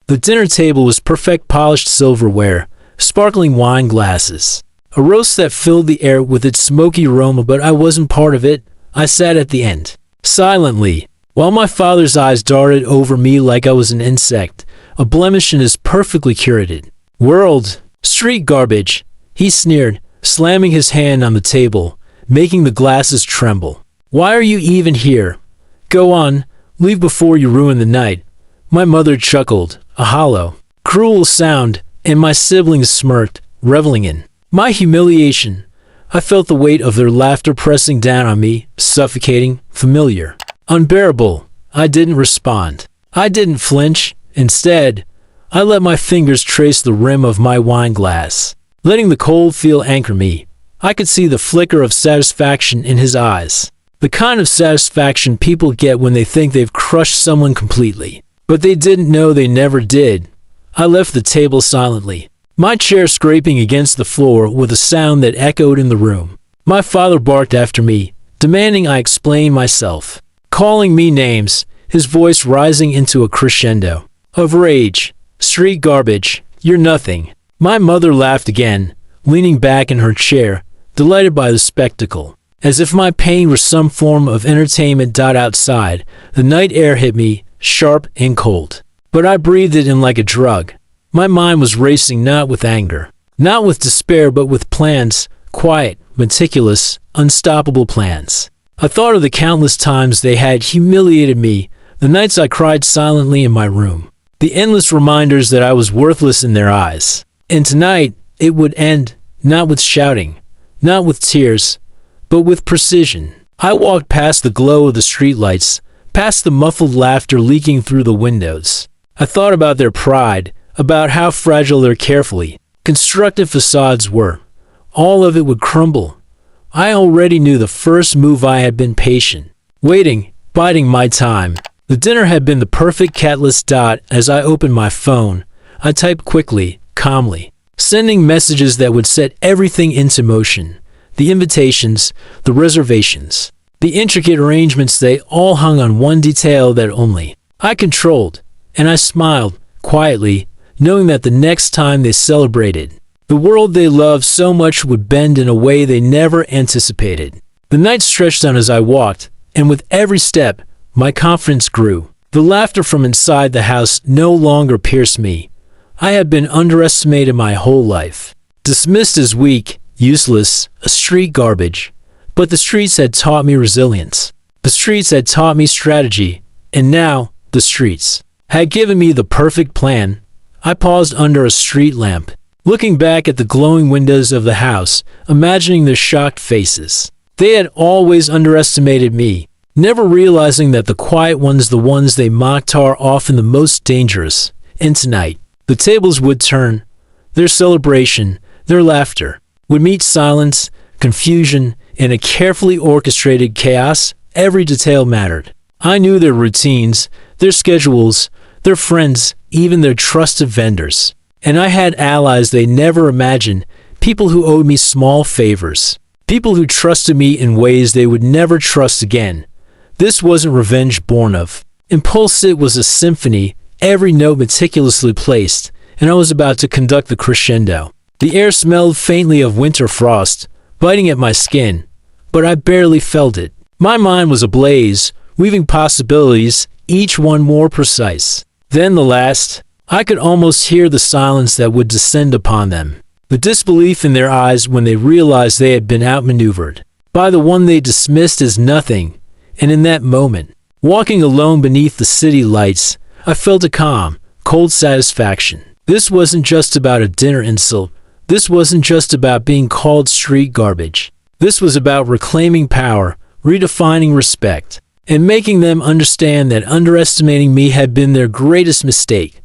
The dinner table was perfect polished silverware, sparkling wine glasses. A roast that filled the air with its smoky aroma, but I wasn't part of it. I sat at the end, silently, while my father's eyes darted over me like I was an insect, a blemish in his perfectly curated world. Street garbage, he sneered, slamming his hand on the table, making the glasses tremble. Why are you even here? Go on, leave before you ruin the night. My mother chuckled, a hollow, cruel sound, and my siblings smirked, reveling in my humiliation. I felt the weight of their laughter pressing down on me, suffocating, familiar, unbearable. I didn't respond. I didn't flinch. Instead, I let my fingers trace the rim of my wine glass, letting the cold feel anchor me. I could see the flicker of satisfaction in his eyes, the kind of satisfaction people get when they think they've crushed someone completely. But they didn't know they never did. I left the table silently, my chair scraping against the floor with a sound that echoed in the room. My father barked after me, demanding I explain myself, calling me names, his voice rising into a crescendo of rage. Street garbage, you're nothing. My mother laughed again, leaning back in her chair, delighted by the spectacle. As if my pain were some form of entertainment. Outside, the night air hit me, sharp and cold. But I breathed it in like a drug. My mind was racing, not with anger, not with despair, but with plans, quiet, meticulous, unstoppable plans. I thought of the countless times they had humiliated me, the nights I cried silently in my room, the endless reminders that I was worthless in their eyes. And tonight, it would end, not with shouting, not with tears, but with precision. I walked past the glow of the streetlights, past the muffled laughter leaking through the windows. I thought about their pride, about how fragile their carefully constructed facades were. All of it would crumble. I already knew the first move. I had been patient, waiting, biding my time. The dinner had been the perfect catalyst. As I opened my phone, I typed quickly, calmly, sending messages that would set everything into motion. The invitations, the reservations, the intricate arrangements, they all hung on one detail that only I controlled. And I smiled, quietly, knowing that the next time they celebrated, the world they loved so much would bend in a way they never anticipated. The night stretched on as I walked, and with every step, my confidence grew. The laughter from inside the house no longer pierced me. I had been underestimated my whole life, dismissed as weak, useless, a street garbage. But the streets had taught me resilience. The streets had taught me strategy. And now, the streets had given me the perfect plan. I paused under a street lamp, looking back at the glowing windows of the house, imagining their shocked faces. They had always underestimated me, never realizing that the quiet ones, the ones they mocked, are often the most dangerous. And tonight, the tables would turn. Their celebration, their laughter, would meet silence, confusion, and a carefully orchestrated chaos. Every detail mattered. I knew their routines, their schedules, their friends, even their trusted vendors. And I had allies they never imagined, people who owed me small favors, people who trusted me in ways they would never trust again. This wasn't revenge born of impulse, it was a symphony, every note meticulously placed, and I was about to conduct the crescendo. The air smelled faintly of winter frost, biting at my skin, but I barely felt it. My mind was ablaze, weaving possibilities, each one more precise. Then the last, I could almost hear the silence that would descend upon them, the disbelief in their eyes when they realized they had been outmaneuvered by the one they dismissed as nothing. And in that moment, walking alone beneath the city lights, I felt a calm, cold satisfaction. This wasn't just about a dinner insult. This wasn't just about being called street garbage. This was about reclaiming power, redefining respect, and making them understand that underestimating me had been their greatest mistake.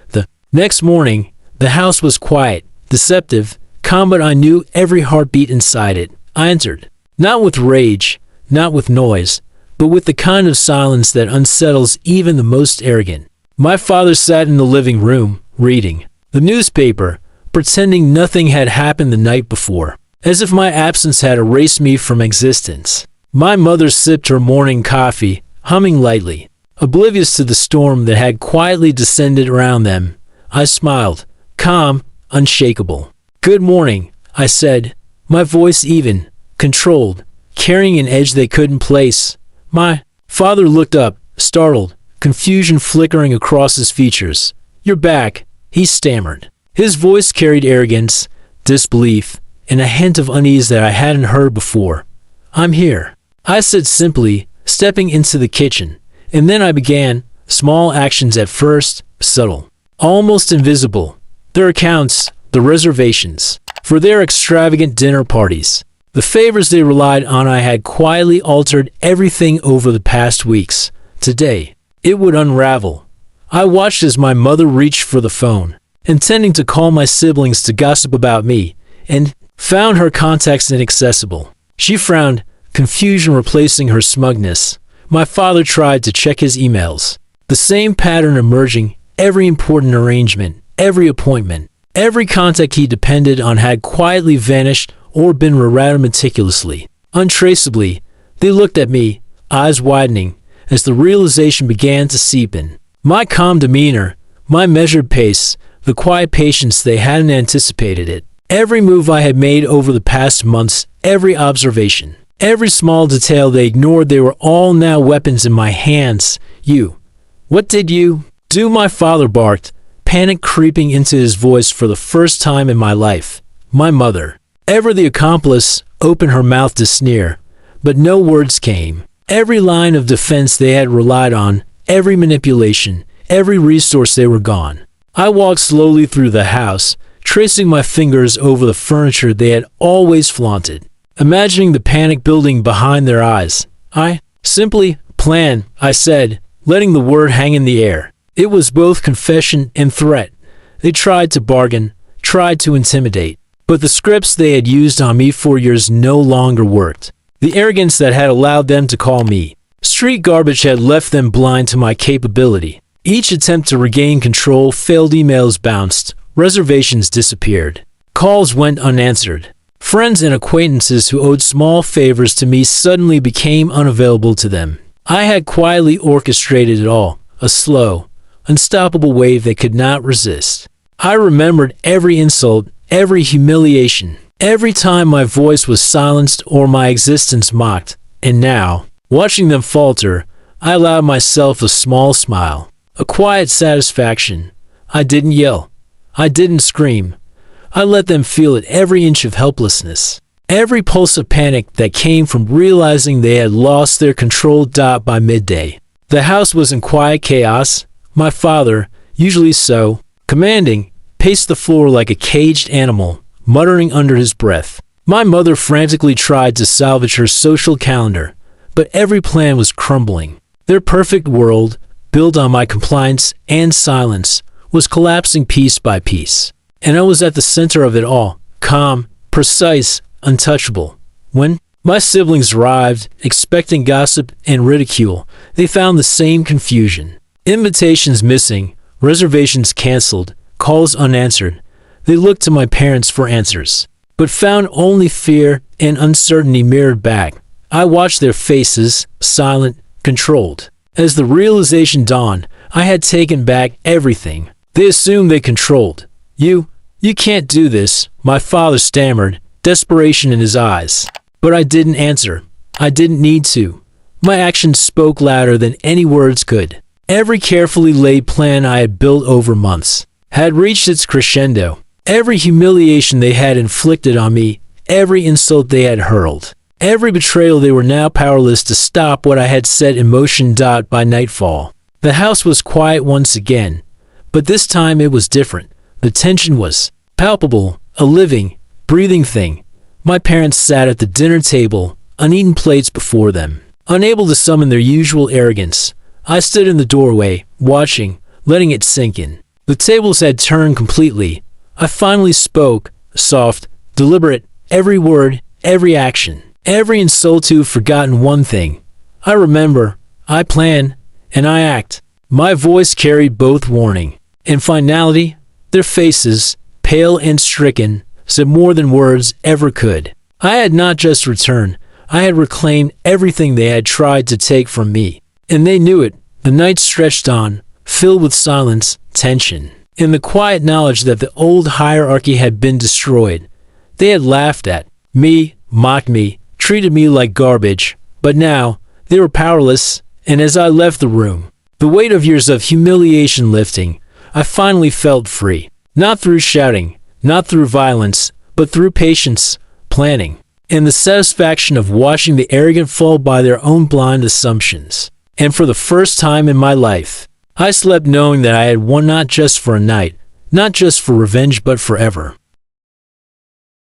The next morning, the house was quiet, deceptive, calm, but I knew every heartbeat inside it. I entered, not with rage, not with noise, but with the kind of silence that unsettles even the most arrogant. My father sat in the living room, reading the newspaper, pretending nothing had happened the night before, as if my absence had erased me from existence. My mother sipped her morning coffee, humming lightly, Oblivious to the storm that had quietly descended around them, I smiled, calm, unshakable. "Good morning," I said, my voice even, controlled, carrying an edge they couldn't place. My father looked up, startled, confusion flickering across his features. "You're back," he stammered. His voice carried arrogance, disbelief, and a hint of unease that I hadn't heard before. "I'm here," I said simply, stepping into the kitchen. And then I began, small actions at first, subtle, almost invisible. Their accounts, the reservations, for their extravagant dinner parties. The favors they relied on. I had quietly altered everything over the past weeks. Today, it would unravel. I watched as my mother reached for the phone, intending to call my siblings to gossip about me, and found her contacts inaccessible. She frowned, confusion replacing her smugness. My father tried to check his emails. The same pattern emerging, every important arrangement, every appointment, every contact he depended on had quietly vanished or been rerouted meticulously. Untraceably, they looked at me, eyes widening, as the realization began to seep in. My calm demeanor, my measured pace, the quiet patience they hadn't anticipated it. Every move I had made over the past months, every observation, every small detail they ignored, they were all now weapons in my hands. What did you do? My father barked, panic creeping into his voice for the first time in my life. My mother, ever the accomplice, opened her mouth to sneer, but no words came. Every line of defense they had relied on, every manipulation, every resource, they were gone. I walked slowly through the house, tracing my fingers over the furniture they had always flaunted, imagining the panic building behind their eyes. "I simply plan," I said, letting the word hang in the air. It was both confession and threat. They tried to bargain, tried to intimidate, but the scripts they had used on me for years no longer worked. The arrogance that had allowed them to call me street garbage had left them blind to my capability. Each attempt to regain control failed. Emails bounced, reservations disappeared, calls went unanswered. Friends and acquaintances who owed small favors to me suddenly became unavailable to them. I had quietly orchestrated it all, a slow, unstoppable wave they could not resist. I remembered every insult, every humiliation, every time my voice was silenced or my existence mocked. And now, watching them falter, I allowed myself a small smile, a quiet satisfaction. I didn't yell. I didn't scream. I let them feel it, every inch of helplessness, every pulse of panic that came from realizing they had lost their control. By midday, the house was in quiet chaos. My father, usually so commanding, paced the floor like a caged animal, muttering under his breath. My mother frantically tried to salvage her social calendar, but every plan was crumbling. Their perfect world, built on my compliance and silence, was collapsing piece by piece. And I was at the center of it all, calm, precise, untouchable. When my siblings arrived, expecting gossip and ridicule, they found the same confusion. Invitations missing, reservations canceled, calls unanswered. They looked to my parents for answers, but found only fear and uncertainty mirrored back. I watched their faces, silent, controlled. As the realization dawned, I had taken back everything they assumed they controlled. You can't do this," my father stammered, desperation in his eyes. But I didn't answer. I didn't need to. My actions spoke louder than any words could. Every carefully laid plan I had built over months had reached its crescendo. Every humiliation they had inflicted on me, every insult they had hurled, every betrayal, they were now powerless to stop what I had set in motion. By nightfall, the house was quiet once again, but this time it was different. The tension was palpable, a living, breathing thing. My parents sat at the dinner table, uneaten plates before them, unable to summon their usual arrogance. I stood in the doorway, watching, letting it sink in. The tables had turned completely. I finally spoke, soft, deliberate, every word, every action, every insult to have forgotten one thing. I remember, I plan, and I act. My voice carried both warning and finality. Their faces, pale and stricken, said more than words ever could. I had not just returned, I had reclaimed everything they had tried to take from me. And they knew it, The night stretched on, filled with silence, tension, and the quiet knowledge that the old hierarchy had been destroyed. They had laughed at me, mocked me, treated me like garbage, but now they were powerless, and as I left the room, the weight of years of humiliation lifting, I finally felt free. Not through shouting, not through violence, but through patience, planning, and the satisfaction of watching the arrogant fall by their own blind assumptions. And for the first time in my life, I slept knowing that I had won not just for a night, not just for revenge but forever.